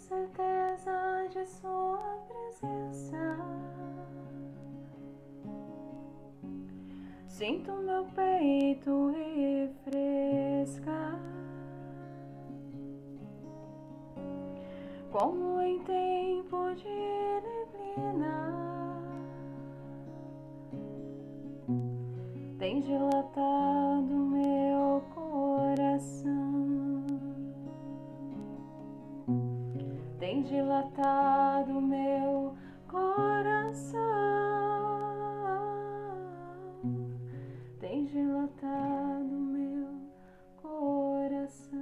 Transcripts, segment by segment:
certeza de sua presença. Sinto meu peito refrescar, como em tempo de neblina. Tem dilatado meu coração, tem dilatado meu coração, tem dilatado meu coração.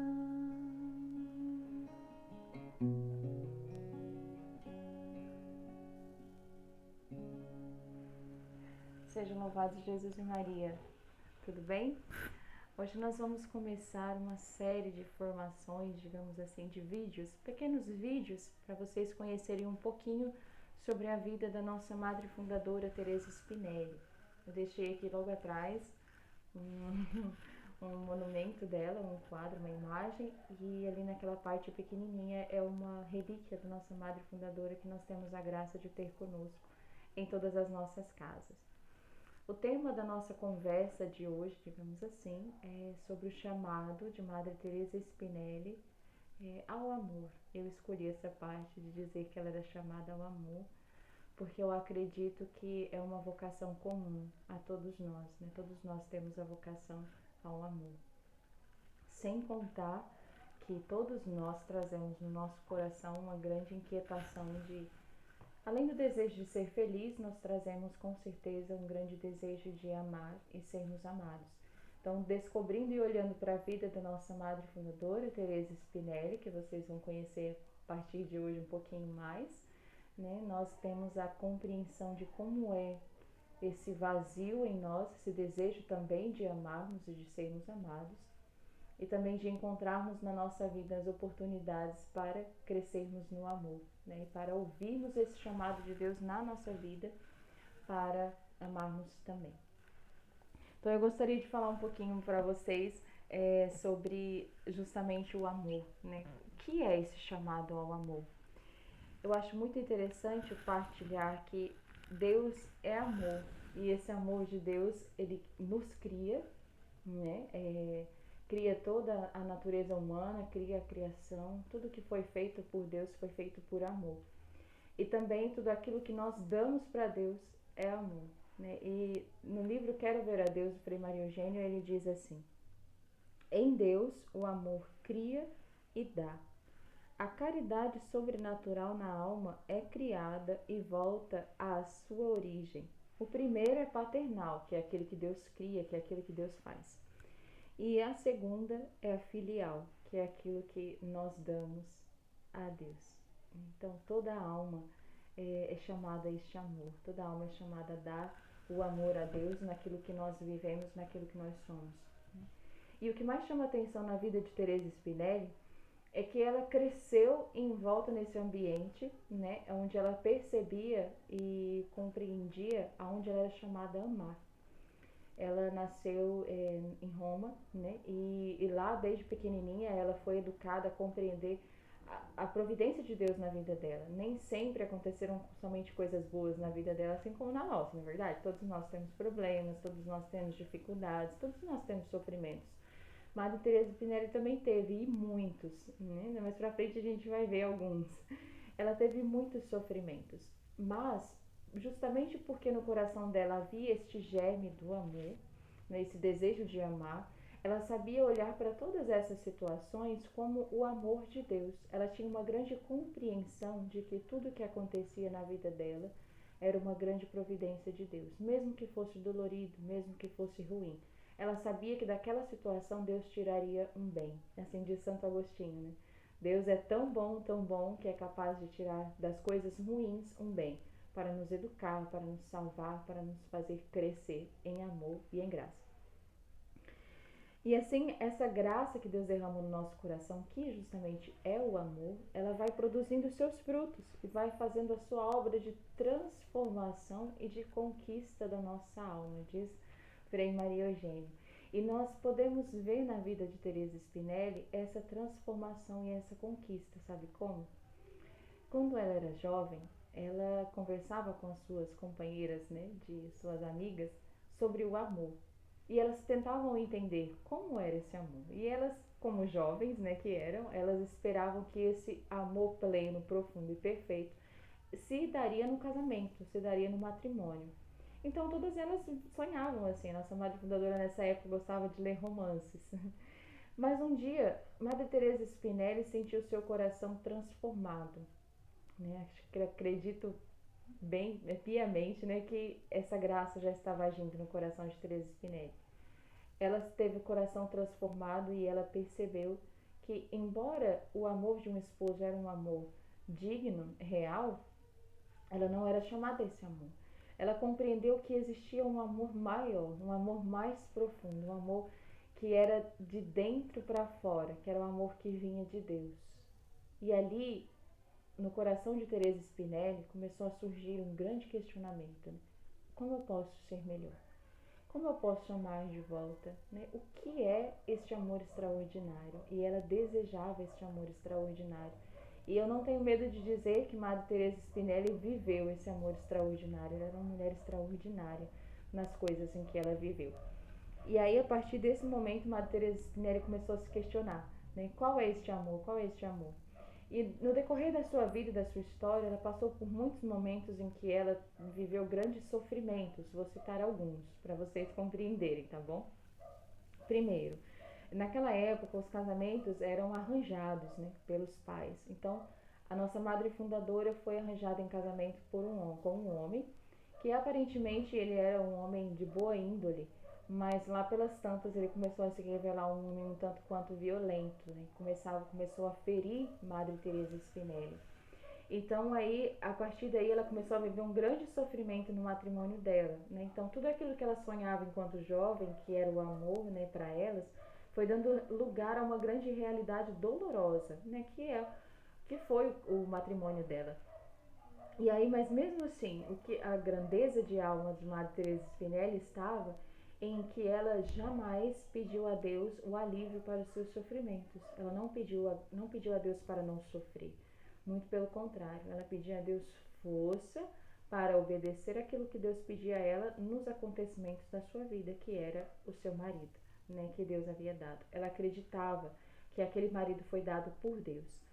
Sejam louvados Jesus e Maria. Tudo bem? Hoje nós vamos começar uma série de formações, digamos assim, de vídeos, pequenos vídeos, para vocês conhecerem um pouquinho sobre a vida da nossa madre fundadora Teresa Spinelli. Eu deixei aqui logo atrás um monumento dela, um quadro, uma imagem, e ali naquela parte pequenininha é uma relíquia da nossa madre fundadora que nós temos a graça de ter conosco em todas as nossas casas. O tema da nossa conversa de hoje, digamos assim, é sobre o chamado de Madre Teresa Spinelli ao amor. Eu escolhi essa parte de dizer que ela era chamada ao amor, porque eu acredito que é uma vocação comum a todos nós, né? Todos nós temos a vocação ao amor. Sem contar que todos nós trazemos no nosso coração uma grande inquietação de, além do desejo de ser feliz, nós trazemos com certeza um grande desejo de amar e sermos amados. Então, descobrindo e olhando para a vida da nossa madre fundadora, Teresa Spinelli, que vocês vão conhecer a partir de hoje um pouquinho mais, né? Nós temos a compreensão de como é esse vazio em nós, esse desejo também de amarmos e de sermos amados, e também de encontrarmos na nossa vida as oportunidades para crescermos no amor, né? E para ouvirmos esse chamado de Deus na nossa vida para amarmos também. Então eu gostaria de falar um pouquinho para vocês sobre justamente o amor, né? O que é esse chamado ao amor? Eu acho muito interessante partilhar que Deus é amor, e esse amor de Deus, ele nos cria, né? Cria toda a natureza humana, cria a criação, tudo que foi feito por Deus foi feito por amor. E também tudo aquilo que nós damos para Deus é amor, né? E no livro Quero Ver a Deus, do Frei Mário Eugênio, ele diz assim: em Deus o amor cria e dá. A caridade sobrenatural na alma é criada e volta à sua origem. O primeiro é paternal, que é aquele que Deus cria, que é aquele que Deus faz. E a segunda é a filial, que é aquilo que nós damos a Deus. Então toda a alma é chamada a este amor, toda a alma é chamada a dar o amor a Deus naquilo que nós vivemos, naquilo que nós somos. E o que mais chama atenção na vida de Teresa Spinelli é que ela cresceu em volta nesse ambiente, né, onde ela percebia e compreendia aonde ela era chamada a amar. Ela nasceu em Roma, né, e lá desde pequenininha ela foi educada a compreender a providência de Deus na vida dela. Nem sempre aconteceram somente coisas boas na vida dela, assim como na nossa, na verdade. Todos nós temos problemas, todos nós temos dificuldades, todos nós temos sofrimentos. Madre Teresa Spinelli também teve, e muitos, né? Mais pra frente a gente vai ver alguns. Ela teve muitos sofrimentos, mas justamente porque no coração dela havia este germe do amor, né, esse desejo de amar, ela sabia olhar para todas essas situações como o amor de Deus. Ela tinha uma grande compreensão de que tudo que acontecia na vida dela era uma grande providência de Deus, mesmo que fosse dolorido, mesmo que fosse ruim. Ela sabia que daquela situação Deus tiraria um bem. Assim diz Santo Agostinho, né? Deus é tão bom, que é capaz de tirar das coisas ruins um bem, para nos educar, para nos salvar, para nos fazer crescer em amor e em graça. E assim, essa graça que Deus derrama no nosso coração, que justamente é o amor, ela vai produzindo seus frutos e vai fazendo a sua obra de transformação e de conquista da nossa alma, diz Frei Mário Eugênio. E nós podemos ver na vida de Teresa Spinelli essa transformação e essa conquista, sabe como? Quando ela era jovem, ela conversava com as suas companheiras, né, de suas amigas, sobre o amor. E elas tentavam entender como era esse amor. E elas, como jovens, né, que eram, elas esperavam que esse amor pleno, profundo e perfeito se daria no casamento, se daria no matrimônio. Então todas elas sonhavam assim. Nossa madre fundadora nessa época gostava de ler romances. Mas um dia, Madre Teresa Spinelli sentiu seu coração transformado, né? Acho que acredito bem, piamente, né, que essa graça já estava agindo no coração de Teresa Spinelli. Ela teve o coração transformado e ela percebeu que, embora o amor de um esposo era um amor digno, real, ela não era chamada a esse amor. Ela compreendeu que existia um amor maior, um amor mais profundo, um amor que era de dentro para fora, que era o amor que vinha de Deus. E ali, no coração de Teresa Spinelli, começou a surgir um grande questionamento, né? Como eu posso ser melhor? Como eu posso amar de volta? Né? O que é este amor extraordinário? E ela desejava este amor extraordinário. E eu não tenho medo de dizer que Madre Teresa Spinelli viveu esse amor extraordinário. Ela era uma mulher extraordinária nas coisas em que ela viveu. E aí, a partir desse momento, Madre Teresa Spinelli começou a se questionar, né? Qual é este amor? Qual é este amor? E no decorrer da sua vida e da sua história, ela passou por muitos momentos em que ela viveu grandes sofrimentos. Vou citar alguns para vocês compreenderem, tá bom? Primeiro, naquela época os casamentos eram arranjados, né, pelos pais. Então, a nossa madre fundadora foi arranjada em casamento com um homem que aparentemente ele era um homem de boa índole, mas lá pelas tantas ele começou a se revelar um homem um tanto quanto violento, né? Começou a ferir Madre Teresa Spinelli. Então aí, a partir daí, ela começou a viver um grande sofrimento no matrimônio dela, né? Então tudo aquilo que ela sonhava enquanto jovem, que era o amor, né, para elas, foi dando lugar a uma grande realidade dolorosa, né, que foi o matrimônio dela. E aí, mas mesmo assim, o que a grandeza de alma de Madre Teresa Spinelli estava em que ela jamais pediu a Deus o alívio para os seus sofrimentos. Ela não pediu a Deus para não sofrer. Muito pelo contrário, ela pedia a Deus força para obedecer aquilo que Deus pedia a ela nos acontecimentos da sua vida, que era o seu marido, né, que Deus havia dado. Ela acreditava que aquele marido foi dado por Deus.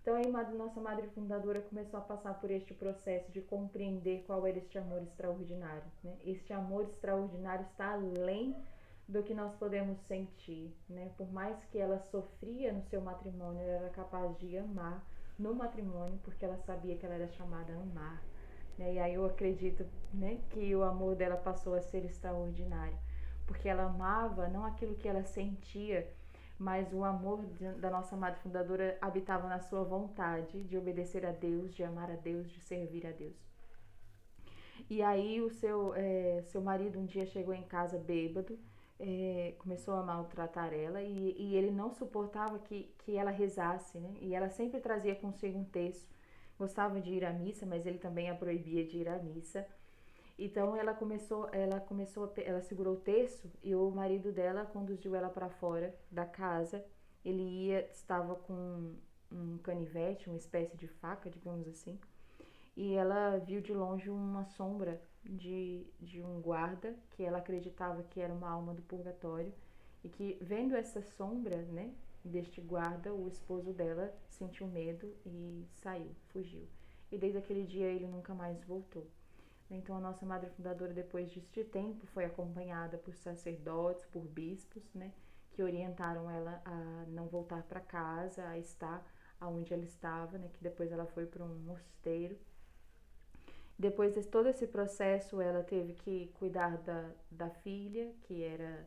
Então aí nossa madre fundadora começou a passar por este processo de compreender qual era este amor extraordinário, né? Este amor extraordinário está além do que nós podemos sentir, né? Por mais que ela sofria no seu matrimônio, ela era capaz de amar no matrimônio porque ela sabia que ela era chamada a amar, né? E aí eu acredito, né, que o amor dela passou a ser extraordinário, porque ela amava não aquilo que ela sentia, mas o amor da nossa madre fundadora habitava na sua vontade de obedecer a Deus, de amar a Deus, de servir a Deus. E aí seu marido um dia chegou em casa bêbado, começou a maltratar ela e ele não suportava que ela rezasse, né? E ela sempre trazia consigo um texto. Gostava de ir à missa, mas ele também a proibia de ir à missa. Então ela segurou o terço e o marido dela conduziu ela para fora da casa. Estava com um canivete, uma espécie de faca, digamos assim, e ela viu de longe uma sombra de um guarda que ela acreditava que era uma alma do purgatório e que, vendo essa sombra, né, deste guarda, o esposo dela sentiu medo e saiu, fugiu. E desde aquele dia ele nunca mais voltou. Então a nossa madre fundadora, depois deste tempo, foi acompanhada por sacerdotes, por bispos, né, que orientaram ela a não voltar para casa, a estar aonde ela estava, né, que depois ela foi para um mosteiro. Depois de todo esse processo, ela teve que cuidar da filha, que era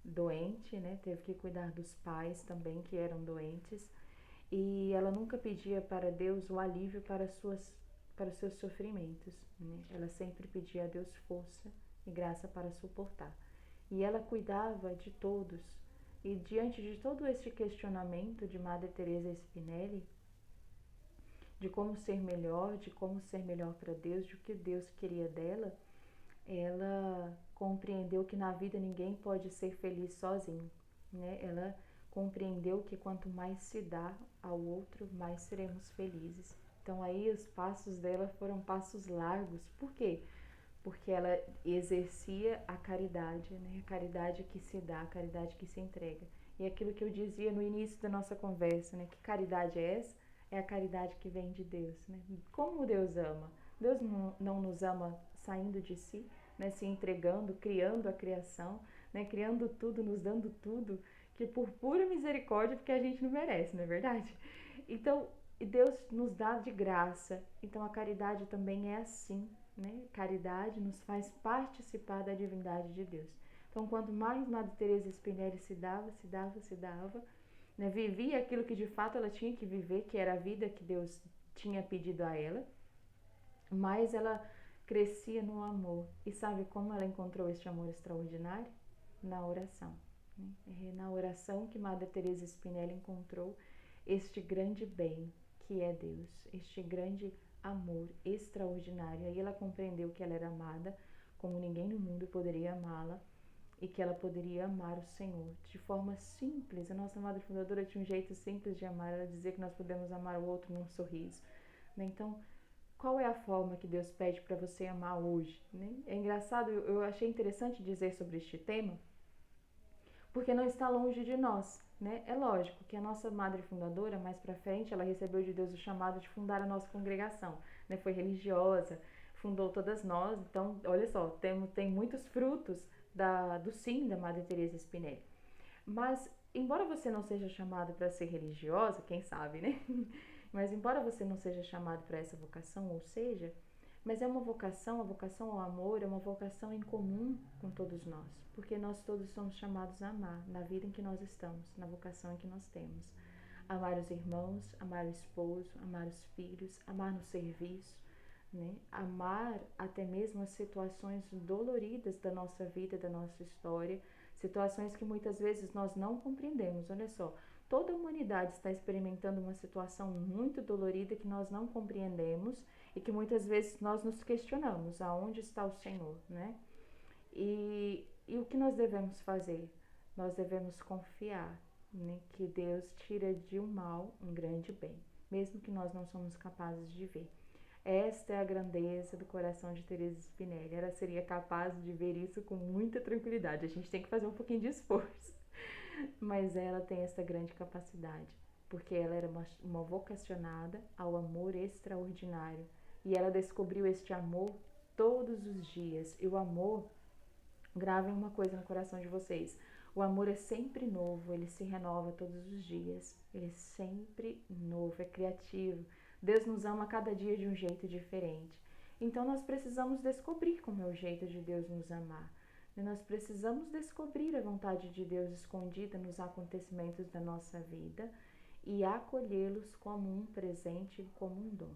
doente, né, teve que cuidar dos pais também, que eram doentes, e ela nunca pedia para Deus o alívio para os seus sofrimentos, né? Ela sempre pedia a Deus força e graça para suportar. E ela cuidava de todos. E diante de todo este questionamento de Madre Teresa Spinelli, de como ser melhor para Deus, de o que Deus queria dela, ela compreendeu que na vida ninguém pode ser feliz sozinho, né? Ela compreendeu que quanto mais se dá ao outro, mais seremos felizes. Então aí os passos dela foram passos largos. Por quê? Porque ela exercia a caridade, né? A caridade que se dá, a caridade que se entrega. E aquilo que eu dizia no início da nossa conversa, né? Que caridade é essa? É a caridade que vem de Deus, né? Como Deus ama? Deus não nos ama saindo de si, né? Se entregando, criando a criação, né? Criando tudo, nos dando tudo, que por pura misericórdia, porque a gente não merece, não é verdade? Então, Deus nos dá de graça. Então, a caridade também é assim, né? Caridade nos faz participar da divindade de Deus. Então, quanto mais Madre Teresa Spinelli se dava, né? Vivia aquilo que de fato ela tinha que viver, que era a vida que Deus tinha pedido a ela, mais ela crescia no amor. E sabe como ela encontrou este amor extraordinário? Na oração. Né? É na oração que Madre Teresa Spinelli encontrou este grande bem que é Deus, este grande amor extraordinário. Aí ela compreendeu que ela era amada como ninguém no mundo poderia amá-la e que ela poderia amar o Senhor de forma simples. A nossa Madre Fundadora tinha um jeito simples de amar. Ela dizia que nós podemos amar o outro num sorriso. Então, qual é a forma que Deus pede para você amar hoje? Né? É engraçado, eu achei interessante dizer sobre este tema, porque não está longe de nós, né? É lógico que a nossa Madre Fundadora, mais para frente, ela recebeu de Deus o chamado de fundar a nossa congregação, né? Foi religiosa, fundou todas nós, então, olha só, tem muitos frutos do sim da Madre Teresa Spinelli. Mas, embora você não seja chamado para ser religiosa, quem sabe, né? Mas embora você não seja chamado para essa vocação, ou seja, mas é uma vocação, a vocação ao amor é uma vocação em comum com todos nós, porque nós todos somos chamados a amar na vida em que nós estamos, na vocação em que nós temos. Amar os irmãos, amar o esposo, amar os filhos, amar no serviço, né? Amar até mesmo as situações doloridas da nossa vida, da nossa história, situações que muitas vezes nós não compreendemos. Olha só, toda a humanidade está experimentando uma situação muito dolorida que nós não compreendemos e que muitas vezes nós nos questionamos, aonde está o Senhor, né? E o que nós devemos fazer? Nós devemos confiar, né, que Deus tira de um mal um grande bem, mesmo que nós não somos capazes de ver. Esta é a grandeza do coração de Teresa Spinelli. Ela seria capaz de ver isso com muita tranquilidade. A gente tem que fazer um pouquinho de esforço, mas ela tem essa grande capacidade, porque ela era uma vocacionada ao amor extraordinário e ela descobriu este amor todos os dias. E o amor, gravem uma coisa no coração de vocês, o amor é sempre novo, ele se renova todos os dias, ele é sempre novo, é criativo. Deus nos ama cada dia de um jeito diferente. Então nós precisamos descobrir como é o jeito de Deus nos amar. Nós precisamos descobrir a vontade de Deus escondida nos acontecimentos da nossa vida e acolhê-los como um presente, como um dom.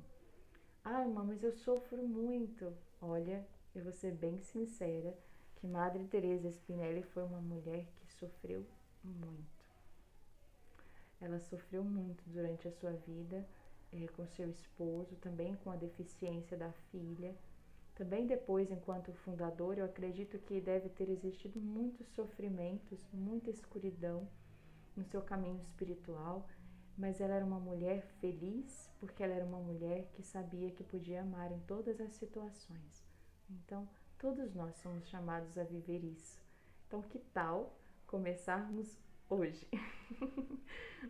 Ah, irmã, mas eu sofro muito. Olha, eu vou ser bem sincera, que Madre Teresa Spinelli foi uma mulher que sofreu muito. Ela sofreu muito durante a sua vida, com seu esposo, também com a deficiência da filha. Também depois, enquanto fundadora, eu acredito que deve ter existido muitos sofrimentos, muita escuridão no seu caminho espiritual, mas ela era uma mulher feliz porque ela era uma mulher que sabia que podia amar em todas as situações. Então, todos nós somos chamados a viver isso. Então, que tal começarmos hoje?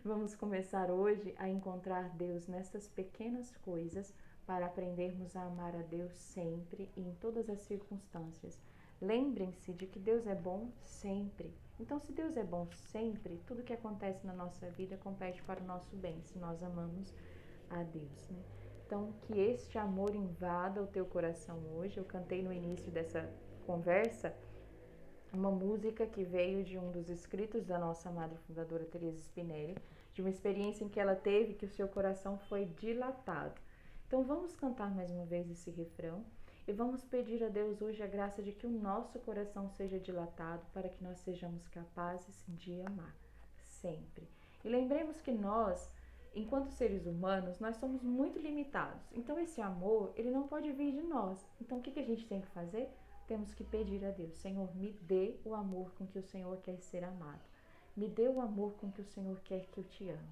Vamos começar hoje a encontrar Deus nessas pequenas coisas para aprendermos a amar a Deus sempre e em todas as circunstâncias. Lembrem-se de que Deus é bom sempre. Então, se Deus é bom sempre, tudo que acontece na nossa vida compete para o nosso bem, se nós amamos a Deus, né? Então, que este amor invada o teu coração hoje. Eu cantei no início dessa conversa uma música que veio de um dos escritos da nossa Madre Fundadora Teresa Spinelli, de uma experiência em que ela teve que o seu coração foi dilatado. Então vamos cantar mais uma vez esse refrão e vamos pedir a Deus hoje a graça de que o nosso coração seja dilatado para que nós sejamos capazes de amar sempre. E lembremos que nós, enquanto seres humanos, nós somos muito limitados. Então esse amor, ele não pode vir de nós. Então o que a gente tem que fazer? Temos que pedir a Deus: Senhor, me dê o amor com que o Senhor quer ser amado. Me dê o amor com que o Senhor quer que eu te ame.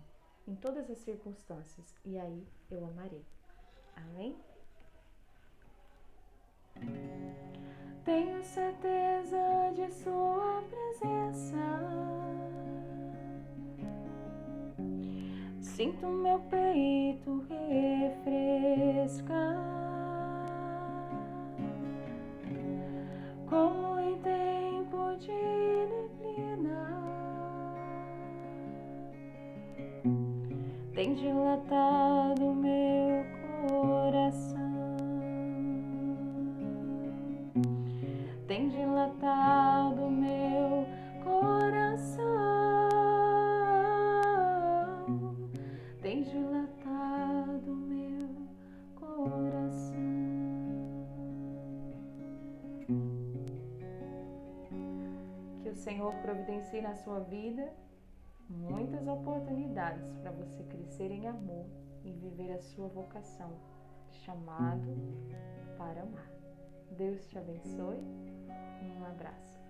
Em todas as circunstâncias. E aí eu amarei. Amém? Tenho certeza de sua presença. Sinto meu peito refrescar, como em tempo de neblina. Tem dilatado meu coração, tem dilatado meu coração, tem dilatado meu coração. Que o Senhor providencie na sua vida muitas oportunidades para você crescer em amor e viver a sua vocação, chamado para amar. Deus te abençoe. Um abraço.